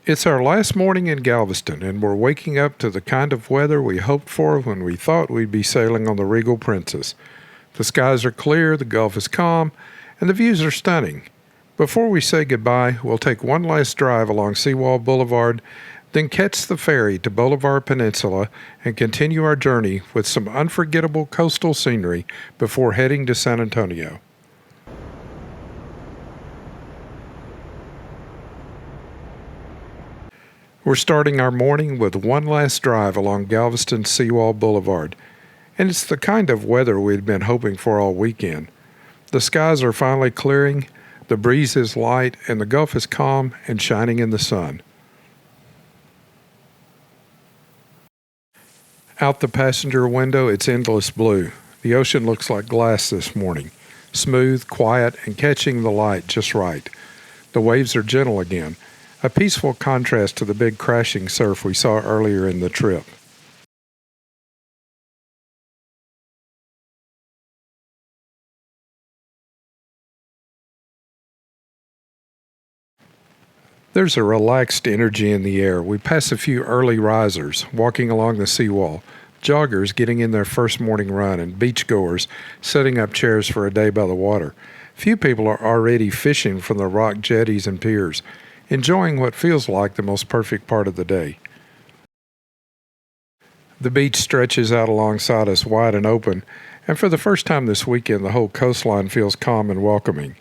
It's our last morning in Galveston, and we're waking up to the kind of weather we hoped for when we thought we'd be sailing on the Regal Princess. The skies are clear, the Gulf is calm, and the views are stunning. Before we say goodbye, we'll take one last drive along Seawall Boulevard, then catch the ferry to Bolivar Peninsula and continue our journey with some unforgettable coastal scenery before heading to San Antonio. We're starting our morning with one last drive along Galveston Seawall Boulevard, and it's the kind of weather we'd been hoping for all weekend. The skies are finally clearing, the breeze is light, and the Gulf is calm and shining in the sun. Out the passenger window, it's endless blue. The ocean looks like glass this morning, smooth, quiet, and catching the light just right. The waves are gentle again, a peaceful contrast to the big crashing surf we saw earlier in the trip. There's a relaxed energy in the air. We pass a few early risers walking along the seawall, joggers getting in their first morning run, and beachgoers setting up chairs for a day by the water. Few people are already fishing from the rock jetties and piers, enjoying what feels like the most perfect part of the day. The beach stretches out alongside us wide and open, and for the first time this weekend, the whole coastline feels calm and welcoming.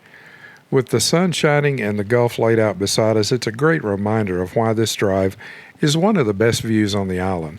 With the sun shining and the Gulf laid out beside us, it's a great reminder of why this drive is one of the best views on the island.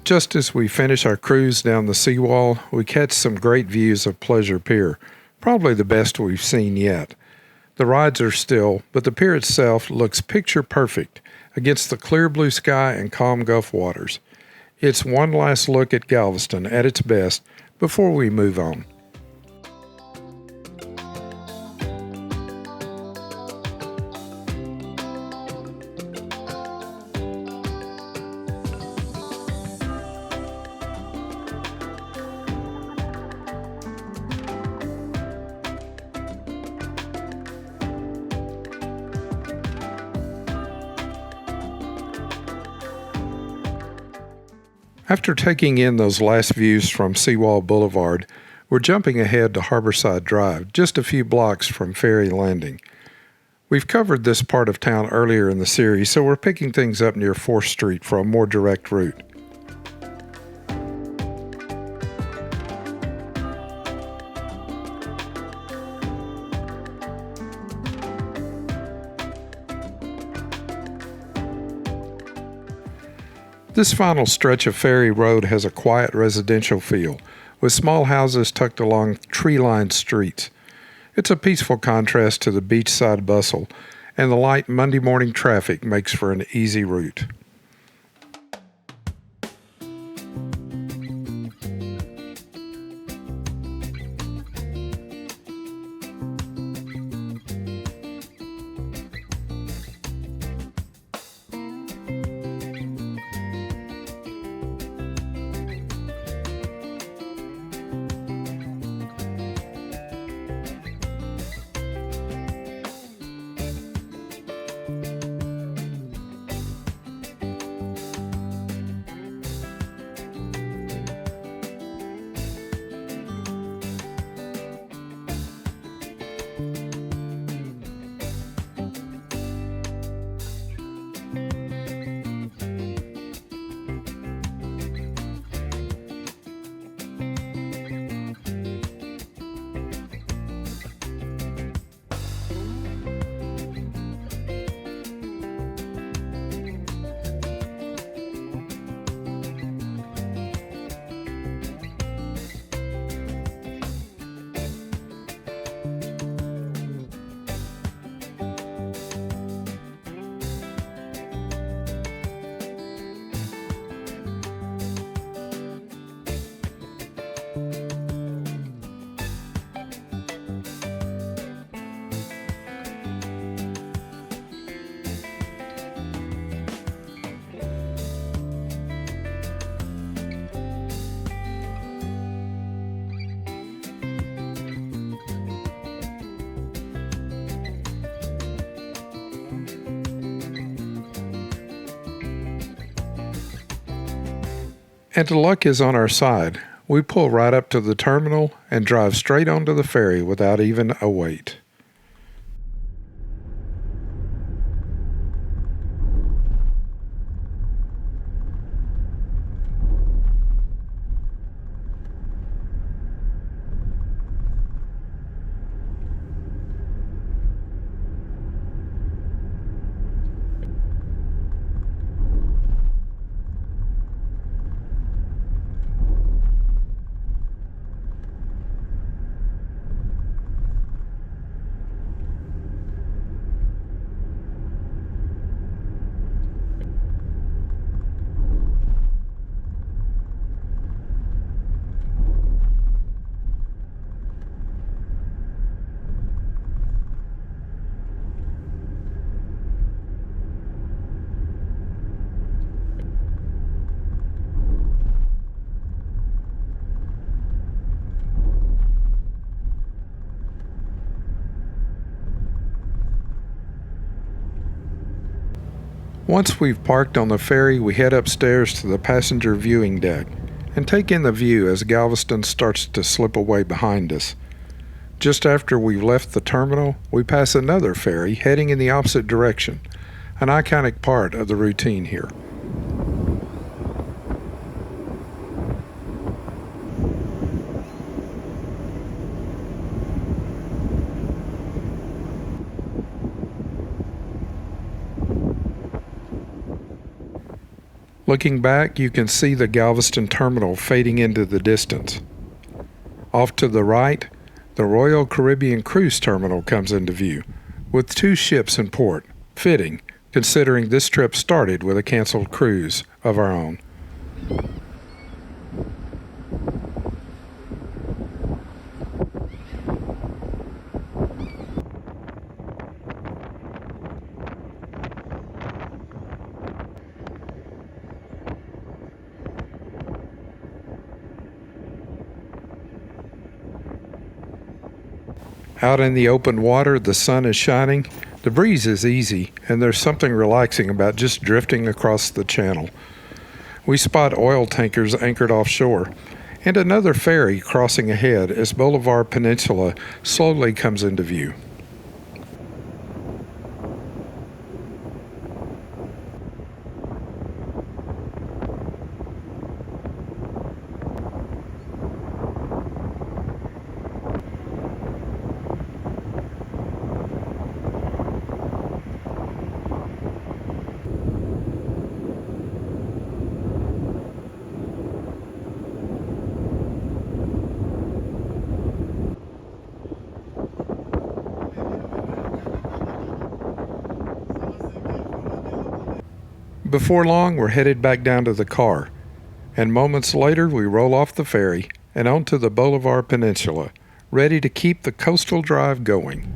Just as we finish our cruise down the seawall, we catch some great views of Pleasure Pier, probably the best we've seen yet. The rides are still, but the pier itself looks picture perfect against the clear blue sky and calm Gulf waters. It's one last look at Galveston at its best before we move on. After taking in those last views from Seawall Boulevard, we're jumping ahead to Harborside Drive, just a few blocks from Ferry Landing. We've covered this part of town earlier in the series, so we're picking things up near 4th Street for a more direct route. This final stretch of ferry road has a quiet residential feel, with small houses tucked along tree-lined streets. It's a peaceful contrast to the beachside bustle, and the light Monday morning traffic makes for an easy route. And luck is on our side. We pull right up to the terminal and drive straight onto the ferry without even a wait. Once we've parked on the ferry, we head upstairs to the passenger viewing deck and take in the view as Galveston starts to slip away behind us. Just after we've left the terminal, we pass another ferry heading in the opposite direction, an iconic part of the routine here. Looking back, you can see the Galveston terminal fading into the distance. Off to the right, the Royal Caribbean Cruise Terminal comes into view, with 2 ships in port, fitting, considering this trip started with a canceled cruise of our own. Out in the open water, the sun is shining, the breeze is easy, and there's something relaxing about just drifting across the channel. We spot oil tankers anchored offshore, and another ferry crossing ahead as Bolivar Peninsula slowly comes into view. Before long, we're headed back down to the car, and moments later we roll off the ferry and onto the Bolivar Peninsula, ready to keep the coastal drive going.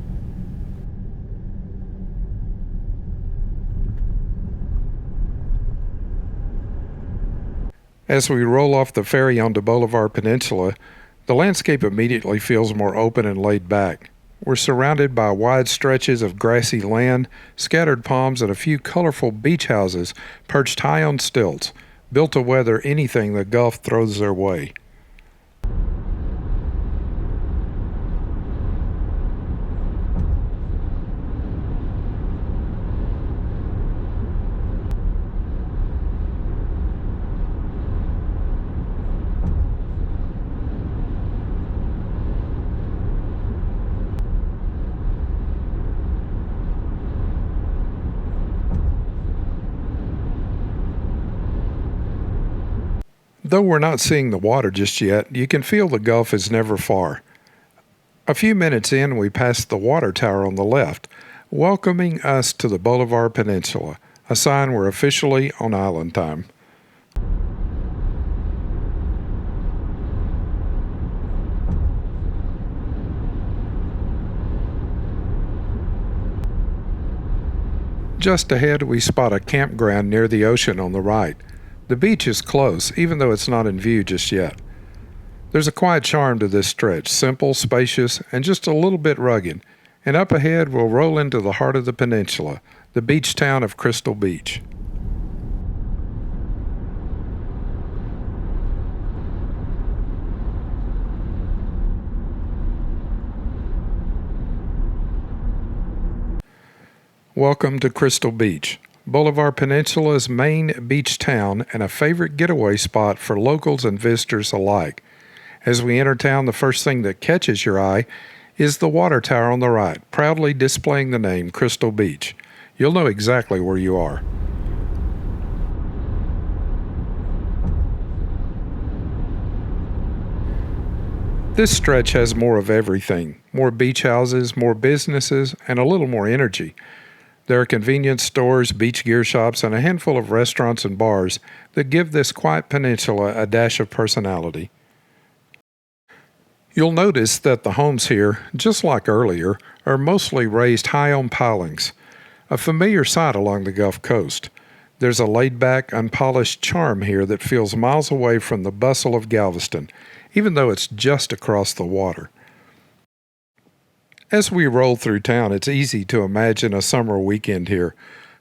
As we roll off the ferry onto Bolivar Peninsula, the landscape immediately feels more open and laid back. We're surrounded by wide stretches of grassy land, scattered palms, and a few colorful beach houses perched high on stilts, built to weather anything the Gulf throws their way. Though we're not seeing the water just yet, you can feel the Gulf is never far. A few minutes in, we pass the water tower on the left, welcoming us to the Bolivar Peninsula, a sign we're officially on island time. Just ahead, we spot a campground near the ocean on the right. The beach is close, even though it's not in view just yet. There's a quiet charm to this stretch, simple, spacious, and just a little bit rugged. And up ahead, we'll roll into the heart of the peninsula, the beach town of Crystal Beach. Welcome to Crystal Beach, Bolivar Peninsula's main beach town and a favorite getaway spot for locals and visitors alike. As we enter town, the first thing that catches your eye is the water tower on the right, proudly displaying the name Crystal Beach. You'll know exactly where you are. This stretch has more of everything, more beach houses, more businesses, and a little more energy. There are convenience stores, beach gear shops, and a handful of restaurants and bars that give this quiet peninsula a dash of personality. You'll notice that the homes here, just like earlier, are mostly raised high on pilings, a familiar sight along the Gulf Coast. There's a laid-back, unpolished charm here that feels miles away from the bustle of Galveston, even though it's just across the water. As we roll through town, it's easy to imagine a summer weekend here.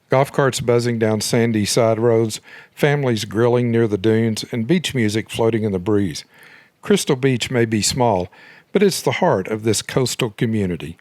Golf carts buzzing down sandy side roads, families grilling near the dunes, and beach music floating in the breeze. Crystal Beach may be small, but it's the heart of this coastal community.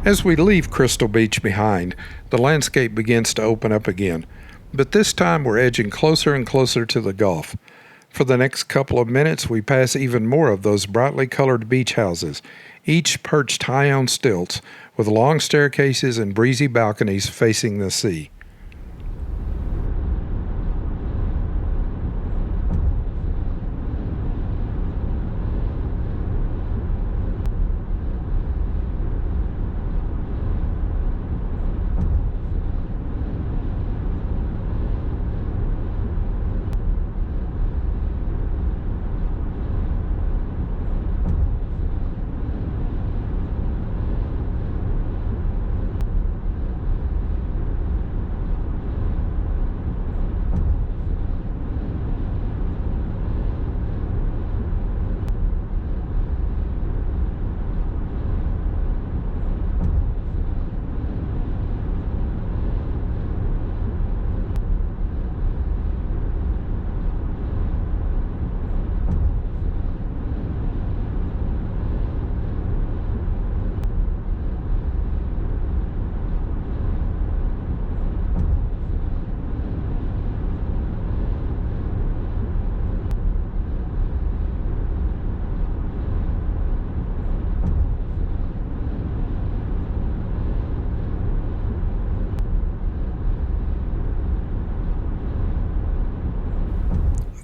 As we leave Crystal Beach behind, the landscape begins to open up again, but this time we're edging closer and closer to the Gulf. For the next couple of minutes, we pass even more of those brightly colored beach houses, each perched high on stilts, with long staircases and breezy balconies facing the sea.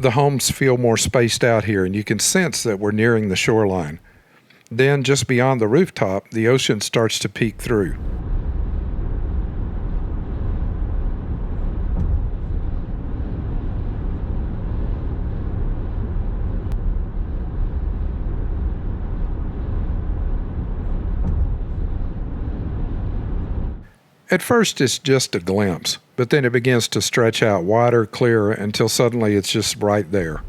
The homes feel more spaced out here, and you can sense that we're nearing the shoreline. Then, just beyond the rooftop, the ocean starts to peek through. At first, it's just a glimpse, but then it begins to stretch out wider, clearer, until suddenly it's just right there.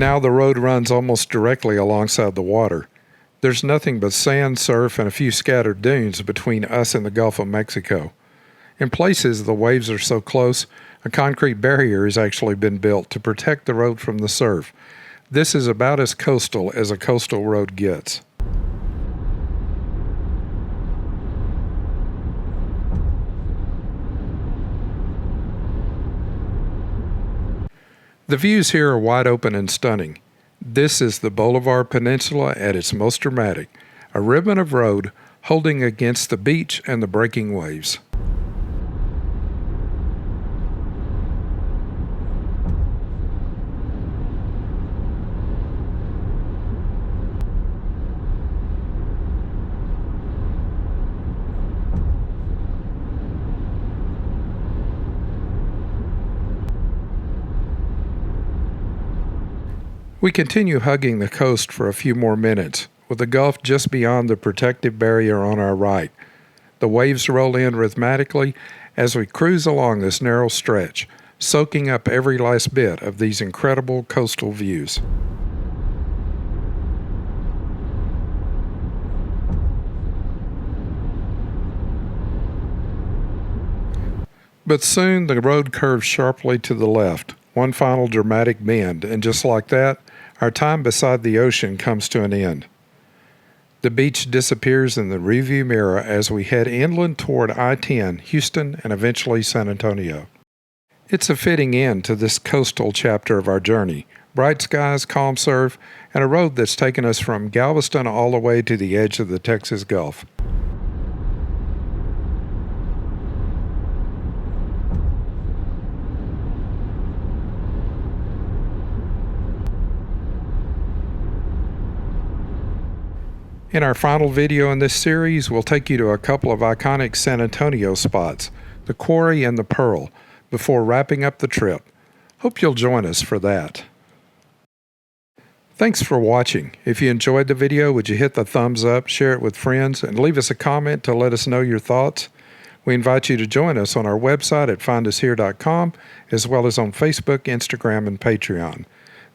Now the road runs almost directly alongside the water. There's nothing but sand, surf, and a few scattered dunes between us and the Gulf of Mexico. In places, the waves are so close, a concrete barrier has actually been built to protect the road from the surf. This is about as coastal as a coastal road gets. The views here are wide open and stunning. This is the Bolivar Peninsula at its most dramatic, a ribbon of road holding against the beach and the breaking waves. We continue hugging the coast for a few more minutes, with the Gulf just beyond the protective barrier on our right. The waves roll in rhythmically as we cruise along this narrow stretch, soaking up every last bit of these incredible coastal views. But soon the road curves sharply to the left, One final dramatic bend, and just like that, our time beside the ocean comes to an end. The beach disappears in the rearview mirror as we head inland toward I-10, Houston, and eventually San Antonio. It's a fitting end to this coastal chapter of our journey. Bright skies, calm surf, and a road that's taken us from Galveston all the way to the edge of the Texas Gulf. In our final video in this series, we'll take you to a couple of iconic San Antonio spots, the Quarry and the Pearl, before wrapping up the trip. Hope you'll join us for that. Thanks for watching. If you enjoyed the video, would you hit the thumbs up, share it with friends, and leave us a comment to let us know your thoughts? We invite you to join us on our website at findushere.com, as well as on Facebook, Instagram, and Patreon.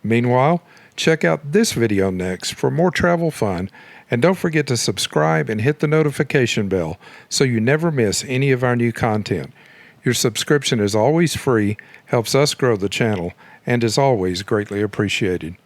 Meanwhile, check out this video next for more travel fun, and don't forget to subscribe and hit the notification bell so you never miss any of our new content. Your subscription is always free, helps us grow the channel, and is always greatly appreciated.